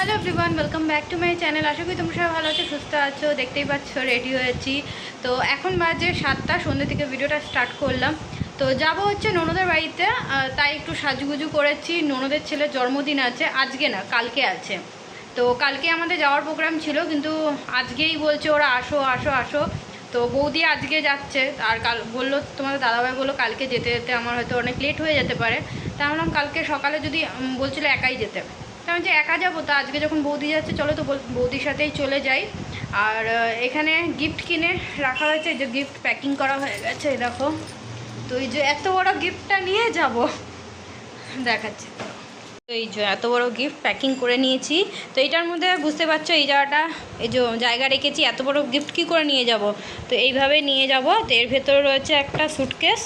Hello everyone, welcome back to my channel. আশা করি তোমরা সবাই ভালো আছো, সুস্থ আছো। দেখতেই পাচ্ছ রেডি হয়েছি। তো এখন বাজে 7টা, সন্ধ্যে থেকে ভিডিওটা স্টার্ট করলাম। তো যাব হচ্ছে ননদের বাড়িতে, তাই একটু সাজুগুজু করেছি। ননদের ছেলের জন্মদিন আছে, আজকে না কালকে আছে। তো কালকে আমাদের যাওয়ার প্রোগ্রাম ছিল, কিন্তু আজকেই বলছে ওরা আসো আসো আসো। তো বৌদি আজকে যাচ্ছে, আর কাল বললো, তোমাদের দাদাভাই বললো কালকে যেতে যেতে আমার হয়তো অনেক লেট হয়ে যেতে পারে। তা ভাবলাম কালকে সকালে যদি বলছিল একাই যেতে, কারণ যে একা যাবো, তা আজকে যখন বৌদি যাচ্ছে চলো তো বৌদির সাথেই চলে যাই। আর এখানে গিফট কিনে রাখা হয়েছে, যে গিফট প্যাকিং করা হয়ে গেছে দেখো। তো এই যে এত বড় গিফটটা নিয়ে যাব, দেখাচ্ছি। তো এই যে এত বড় গিফট প্যাকিং করে নিয়েছি। তো এইটার মধ্যে বুঝতে পারছো এই জায়গাটা, এই যে জায়গা রেখেছি, এত বড় গিফট কী করে নিয়ে যাব। তো এইভাবে নিয়ে যাব। তো এর ভেতরে রয়েছে একটা সুটকেস।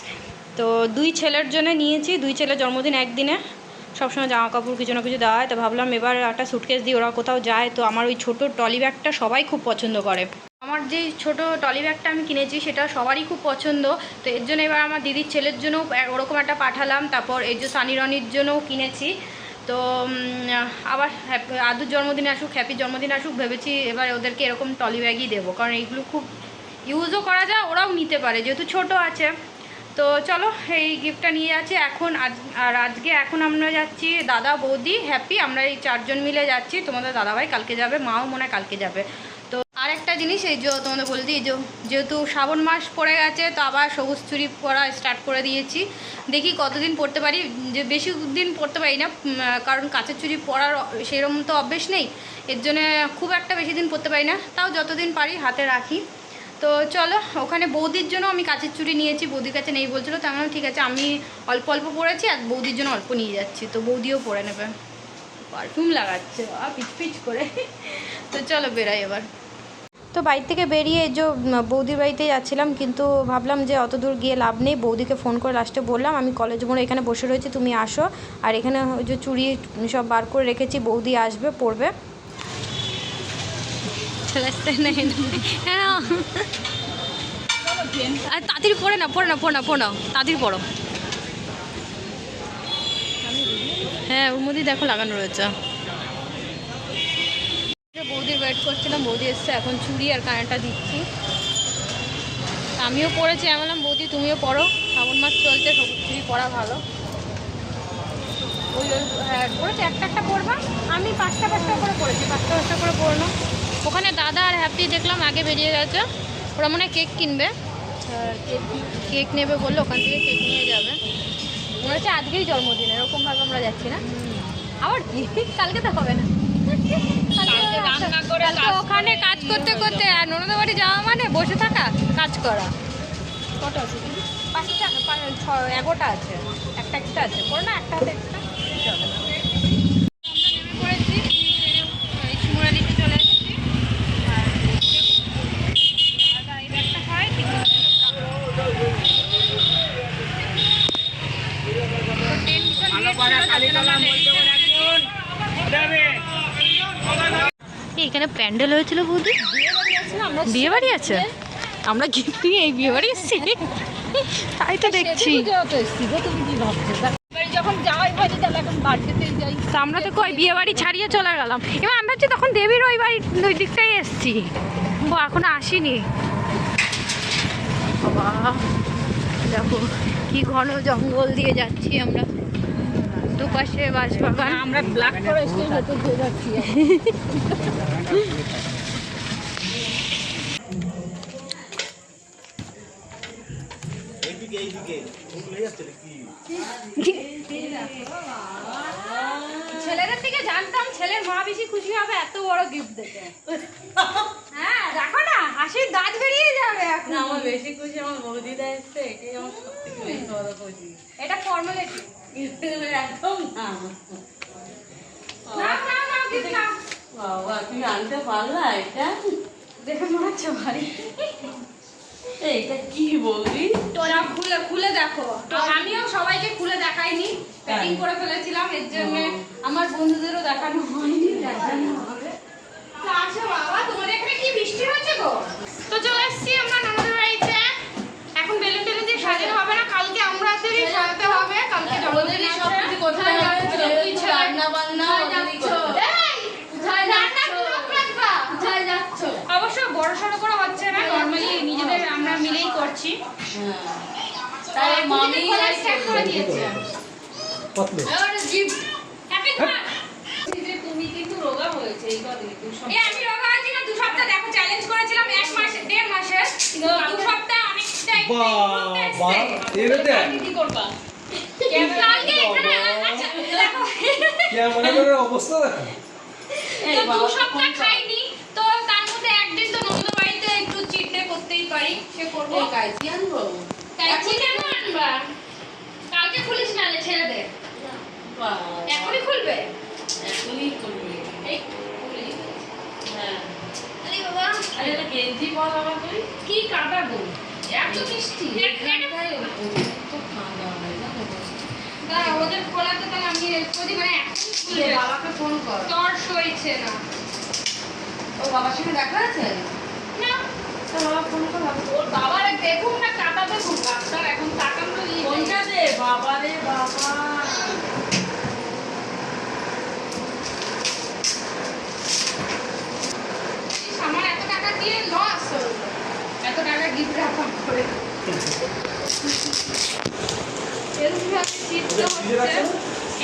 তো 2 ছেলের জন্য নিয়েছি, 2 ছেলের জন্মদিন একদিনে, সবসময় জামা কাপড় কিছু না কিছু দেওয়া হয়। তো ভাবলাম এবার একটা সুটকেস দিয়ে ওরা কোথাও যায়। তো আমার ওই ছোটো ট্রলি ব্যাগটা সবাই খুব পছন্দ করে। আমার যেই ছোটো ট্রলি ব্যাগটা আমি কিনেছি সেটা সবারই খুব পছন্দ। তো এর জন্য এবার আমার দিদির ছেলের জন্যও ওরকম একটা পাঠালাম। তারপর এই যে সানি রনির জন্যও কিনেছি। তো আবার আদুর জন্মদিন আসুক, হ্যাপির জন্মদিন আসুক, ভেবেছি এবার ওদেরকে এরকম ট্রলি ব্যাগই দেবো, কারণ এইগুলো খুব ইউজও করা যায়, ওরাও নিতে পারে যেহেতু ছোট আছে। তো চলো এই গিফটটা নিয়ে যাচ্ছি এখন। আর আজকে এখন আমরা যাচ্ছি, দাদা বৌদি হ্যাপি, আমরা এই 4 জন মিলে যাচ্ছি। তোমাদের দাদাভাই কালকে যাবে, মাও মনে হয় কালকে যাবে। তো আর একটা জিনিস, এই যে তোমাদের বলে দিই, যেহেতু শ্রাবণ মাস পড়ে গেছে, তো আবার সবুজ চুড়ি পরা স্টার্ট করে দিয়েছি। দেখি কতদিন পরতে পারি, যে বেশি দিন পরতে পারি না, কারণ কাঁচের চুড়ি পরার সেরকম তো অভ্যেস নেই। এর জন্যে খুব একটা বেশি দিন পরতে পারি না, তাও যতদিন পারি হাতে রাখি। তো চলো, ওখানে বৌদির জন্য আমি কাচের চুড়ি নিয়েছি, বৌদির কাছে নেই বলছিলো। তো আমি ঠিক আছে, আমি অল্প অল্প পরেছি আর বৌদির জন্য অল্প নিয়ে যাচ্ছি, তো বৌদিও পরে নেবে। পারফিউম লাগাচ্ছে পিচ পিচ করে। তো চলো বেরাই এবার। তো বাড়ি থেকে বেরিয়ে যে বৌদির বাড়িতে যাচ্ছিলাম, কিন্তু ভাবলাম যে অত দূর গিয়ে লাভ নেই। বৌদিকে ফোন করে লাস্টে বললাম আমি কলেজ মোড়ে এখানে বসে রয়েছি, তুমি আসো। আর এখানে ওই যে চুড়ি সব বার করে রেখেছি, বৌদি আসবে পরবে। হ্যাঁ, আর তাড়াতাড়ি পড়ে না তাড়াতাড়ি পড়ো। হ্যাঁ, ওর মধ্যেই দেখো লাগানো রয়েছে। বৌদির ওয়েট করছিলাম, বৌদি এসছে, এখন চুড়ি আর কানেরটা দিচ্ছি। আমিও পড়েছি, আমি বললাম বৌদি তুমিও পড়ো, শ্রাবণ মাস চলছে, সবুজ চুড়ি পরা ভালো। ওই হ্যাঁ পড়েছি, একটা একটা পরবা। আমি 5টা করে পড়েছি, 5টা করে পড়লো। ওখানে দাদা আর হ্যাপি দেখলাম আগে বেরিয়ে গেছে, ওরা মনে হয় কেক কিনবে, কেক নেবে বললো, ওখান থেকে কেক নিয়ে যাবে। মনে হচ্ছে আজকেই জন্মদিন, এরকমভাবে আমরা যাচ্ছি না। আবার কি কালকে তো হবে না, ওখানে কাজ করতে করতে, আর ননদের বাড়ি যাওয়া মানে বসে থাকা, কাজ করা। কটা আছে? 5টা, 11টা আছে, একটা আছে, পড়ো না একটা হাতে একটা চলে না। আমরা নেমে পড়েছি, এই শিমুরালিতে চলে এসেছি। আর এই ব্যাগটা হয় এখানে প্যান্ডেল হয়েছিল বৌদি, বিয়ে বাড়ি আছে, আমরা গিফট নিয়ে এই বিয়ে বাড়ি এসেছি, তাই তো দেখছি। আমরা তো কই বিয়ে বাড়ি ছাড়িয়ে চলে গেলাম, এবার আমরা হচ্ছে তখন দেবীর ওই বাড়ির ওই দিকটাই এসছি, ও এখনো আসিনি। বাবা দেখো কি ঘন জঙ্গল দিয়ে যাচ্ছি আমরা, দুপাশে বাঁশবাগান, আমরা ব্ল্যাক ফরেস্টের ভেতর দিয়ে যাচ্ছি। ছেলেদের থেকে জানতাম ছেলের মা বেশি খুশি হবে এত বড় গিফট দেখে। হ্যাঁ দেখো না, হাসির দাঁত বেরিয়ে যাবে এখন। আমার বেশি খুশি আমার বৌদিদা এসছে, এটাই আমার সবথেকে বেশি বড় খুশি। এটা ফর্মালিটি একদম না। বাবা তুমি আনতে পারলা এটা, দেখে মনে হচ্ছে ভারী। এটা কি বলবি, তোরা খুলে দেখো। আমিও সবাইকে খুলে দেখাইনি, প্যাকিং করে ফেলেছিলাম, এর জন্য আমার বন্ধুদেরও দেখানো হয়নি, দেখানো হবে। তো আসো বাবা, তোমাদের এখানে কি বৃষ্টি হচ্ছে গো? তো চলে এসেছি আমরা ননদের বাড়িতে। এখন বেলুন টেলুন দিয়ে সাজানো হবে না, কালকে আমরা সাজাতে হবে। কালকে জন্মদিন, সব কিছু কোথায় যাচ্ছে, রান্না বান্না কোথায় তাই মামি স্টার্ট করে দিয়েছে পতলে আর গিফট হ্যাপি তুমি কিন্তু রোগা হয়েছে এই কদিন আমি রোগা আছি না 2 সপ্তাহ দেখো চ্যালেঞ্জ করেছিলাম 1 মাস 1.5 মাসের 2 সপ্তাহ অনেকটাই বাবা এরতে কি করবা কালকে এখানে আচ্ছা দেখো ক্যামেরার অবস্থা দেখো তো 2 সপ্তাহ খাইনি তো তার মধ্যে একদিন তো নন্দর বাড়িতে একটু চিট ডে করতেই পারি সে করব কাইছি আনবো কাইছি কেন আনবা কালকে খুলিস না ছেড়ে দে এখনই খুলবে এখনই করবে এই খুলি হ্যাঁ আরে বাবা আরে এটা গেঞ্জি বল আবার তুই কি কাটা গো এত মিষ্টি তো খাওয়া হয় না দাঁড়া ওদের খোলাতে তাহলে আমি যদি মানে এখন খুলবে বাবাকে ফোন কর তোর সইছে না ও বাবার সঙ্গে দেখা আছে না তো বাবা ফোন কর ওর বাবার দেখুন না কাটা দেখুন ডাক্তার এখন তাকানো ফোনটা দে বাবা রে বাবা আমার এত টাকা দিয়ে লস হলো এত টাকা গিফট রাখা করে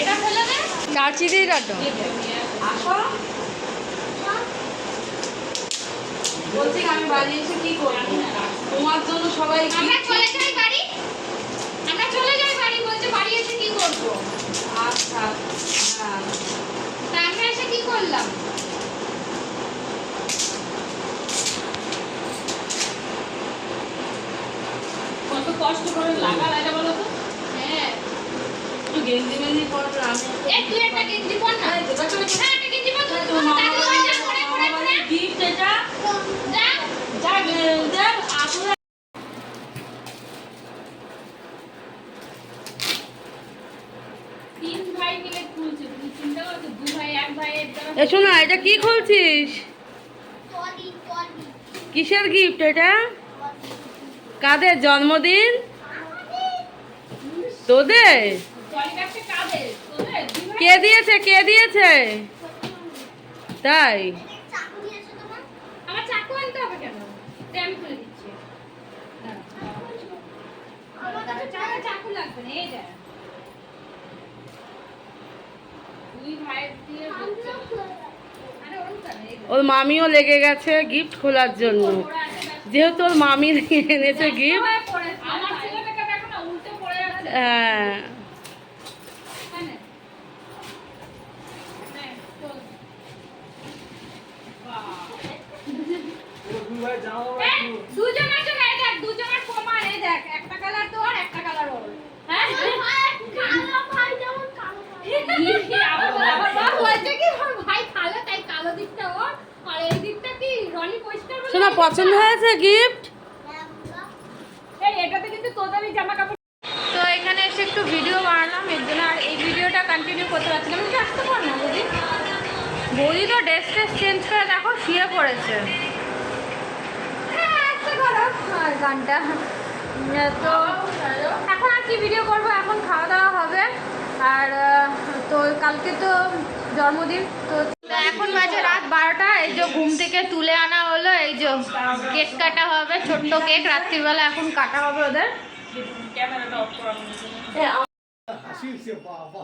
এটা ফেলে দে কাচি দিয়ে রাখো আসো বলছি আমি বাড়ি এসে কি করবো তোমার জন্য সবাই আমরা চলে যাই বাড়ি আমরা চলে যাই বাড়ি বলছে বাড়ি এসে কি করব আচ্ছা হ্যাঁ তা আমরা এসে কি করলাম কত কষ্ট করে লাগা লাগে বলো তো হ্যাঁ একটু গেঞ্জি মেঞ্জি পরবে আমি এই তুই একটা গেঞ্জি পর না হ্যাঁ একটা গেঞ্জি পর তুই গিফট এটা যা যা দেখ আসলে তিন ভাই মিলে খুলছে তুই চিন্তা করছো দুই ভাই এক ভাইয়ের দ্বারা এ শোনা এটা কি খুলছিস কিসের গিফট এটা কাদের জন্মদিন তোদের জয়গাছে কাদের তোদের দুই ভাই কে দিয়েছে কে দিয়েছে তাই আমার চাকু আনতে হবে কেন তে আমি খুলে দিচ্ছি আমার চাকু লাগবে না এই দেখ দুই ভাইয়ের দিয়ে হচ্ছে আরে ওরকম কেন এই দেখ। ওর মামিও লেগে গেছে গিফট খোলার জন্য ওরা আছে ব্যস্ত। যেহেতু ওর মামি এনেছে গিফট হয়ে পড়েছে। আমার ছেলেটাকে দেখো না উল্টে পড়ে আছে হ্যাঁ হ্যাঁ না? হ্যাঁ, চল। এই, দুজনের জন্য এই দেখ, দুজনের সমান, এই দেখ, একটা কালার তোর, একটা কালার ওর। হ্যাঁ? আবার বাপ বলছে কি, ওর ভাই কালো, তাই কালো দিকটা ওর, আর এই দিকটা কি, রনি পরিষ্কার বলে- শোনা পছন্দ হয়েছে গিফট এই, এটাতে কিন্তু তোদেরই জামা কাপড়। তো এখানে এসে একটু ভিডিও বানালাম এর জন্য, আর এই ভিডিওটা কন্টিনিউ করতে পারছিলাম না। আসতে পার না বৌদি, বৌদি তো ড্রেস ট্রেস চেঞ্জ করে দেখো শুয়ে পড়েছে। হ্যাঁ, আসতে করো আর গানটা তো এখন আর কি ভিডিও করব, এখন খাওয়া দাওয়া হবে। আর তো কালকে তো জন্মদিন, তো এখন বাজে রাত 12টা। এই যে ঘুম থেকে তুলে আনা হলো, এই যে কেক কাটা হবে, ছোট্ট কেক রাত্রিবেলা এখন কাটা হবে ওদের। ক্যামেরাটা অফ করা হাসিছে বাবা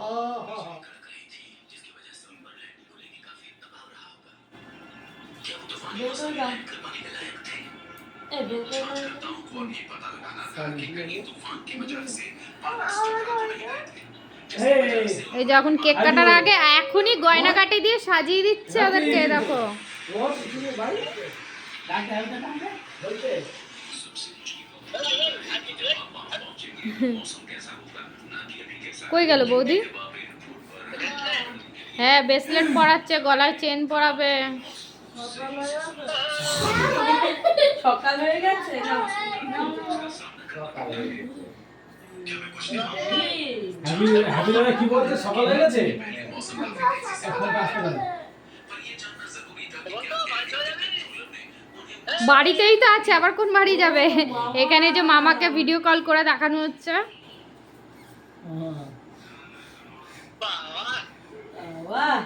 এই যে এখন কেক কাটার আগে এখনই গয়না কাটি দিয়ে সাজিয়ে দিচ্ছে ওদেরকে, দেখো। কই গেল বৌদি? হ্যাঁ, ব্রেসলেট পরাচ্ছে, গলায় চেন পরাবে। সকাল হয়ে গেছে না হ্যাপি কি বলছে সকাল হয়ে গেছে এখন আসতে পারে বাড়িতেই তো আছে, আবার কোন বাড়ি যাবে? এখানে যে মামাকে ভিডিও কল করে দেখানো হচ্ছে। বাহ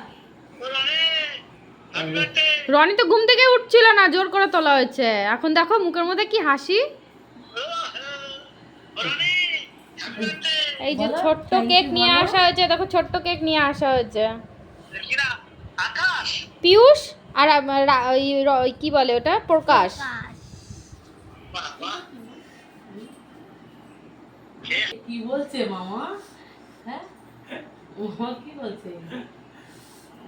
রনি তো ঘুম থেকে উঠছিল না, জোর করে তোলা হয়েছে। এখন দেখো মুখের মধ্যে কি হাসি। এই যে ছোট্ট কেক নিয়ে আসা হয়েছে, দেখো ছোট্ট কেক নিয়ে আসা হয়েছে। পিয়ুষ আর ওই কি বলে ওটা, প্রকাশ। কি বলছে মামা? হ্যাঁ মামা কি বলছে?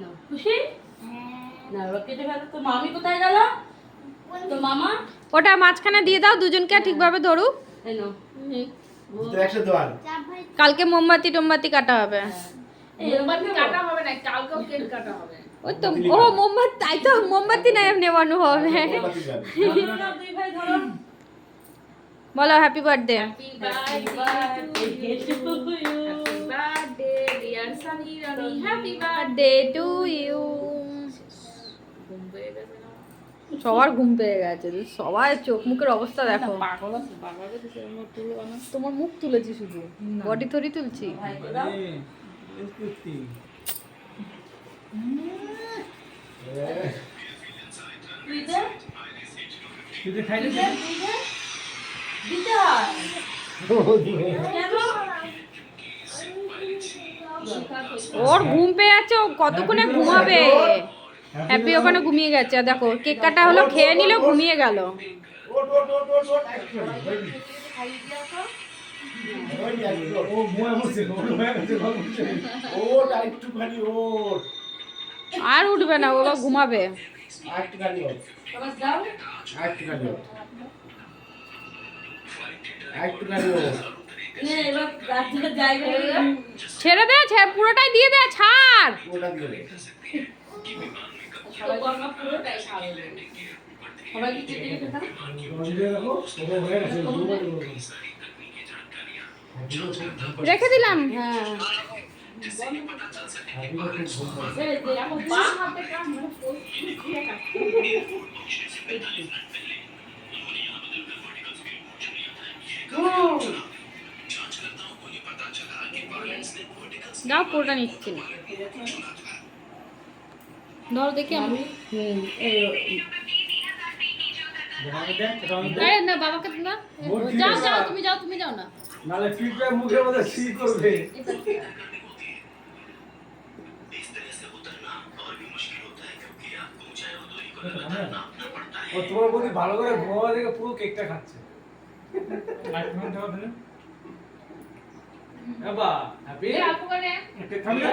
নাও, খুশি না? ওরা কেটে ফেলো তো। মামি কোথায় গেল? তো মামা ওটা মাঝখানে দিয়ে দাও, দুজনকে ঠিকভাবে ধরুক। এই নাও। কালকে মোমবাতি টোমবাতি কাটা হবে। মোমবাতি কাটা হবে না, কালকেও কেক কাটা হবে। ওই তো, ও মোমবাতি, তাই তো মোমবাতি নেওয়ানো হবে। ধরো না, দুই ভাই ধরো। বলো happy birthday. Happy birthday to you. Happy birthday dear Sunny Rani. Happy birthday. Birthday to you. ঘুম পেয়ে গেছে না? সবার ঘুম পেয়ে গেছে, সবার চোখ মুখের অবস্থা দেখো। পাগল আছে, পাগল আছে, সে মুখ তুলে বানা। তোমার মুখ তুলেছি শুধু, বডি থরি তুলছি। ভাইকে দাও। তুই দে, তুই খাই তুই দে। দে, তুই দে। দিতে হয়। কেন? ওর ঘুম পেয়ে যাচ্ছে, ও কতক্ষণে ঘুমাবে। হ্যাপি ওখানে ঘুমিয়ে গেছে, আর দেখো কেক কাটা হলো, খেয়ে নিল, ঘুমিয়ে গেল। ও মুয়ে বসে, ও মুয়ে বসে, ও বসে। ওট আরেকটুখানি ওট আর উঠবে না, ও ঘুমাবে। আরেকটুখানি ওট তোমার দাও। আরেকটুখানি ওট আরেকটুখানি ওট নে, এবার রাত্রির জায়গায় ছেড়ে দে, পুরোটাই দিয়ে দে, ছাড়। ওটা দিয়ে দে সবাই গঙ্গা পুরোটাই খাবে। সবাইকে কেটে কেটে দাও। গরম দিয়ে রাখো, ও হয়ে গেছে, দুবার করবো। রেখে দিলাম। হ্যাঁ হ্যাপিটা খুব ঘুম পাচ্ছে। এই যে, দেখো পা হাতে কাম মানে খুলে কাটতে। যাও, পুরোটা নিচ্ছি না। ধরো দেখি আমি। আমাকে দেখ, এটা আমাকে দেখ। আরে না, বাবাকে না। ওর কি যাও ব্যাপার? যাও, তুমি যাও, তুমি যাও না। নাহলে পিঠটা মুখের মধ্যে সি করবে। ও তোমার প্রতি ভালো করে ঘুমাবা দেখে পুরো কেকটা খাচ্ছে। বাবা হ্যাপি এই আপু করে কেক খাবি না?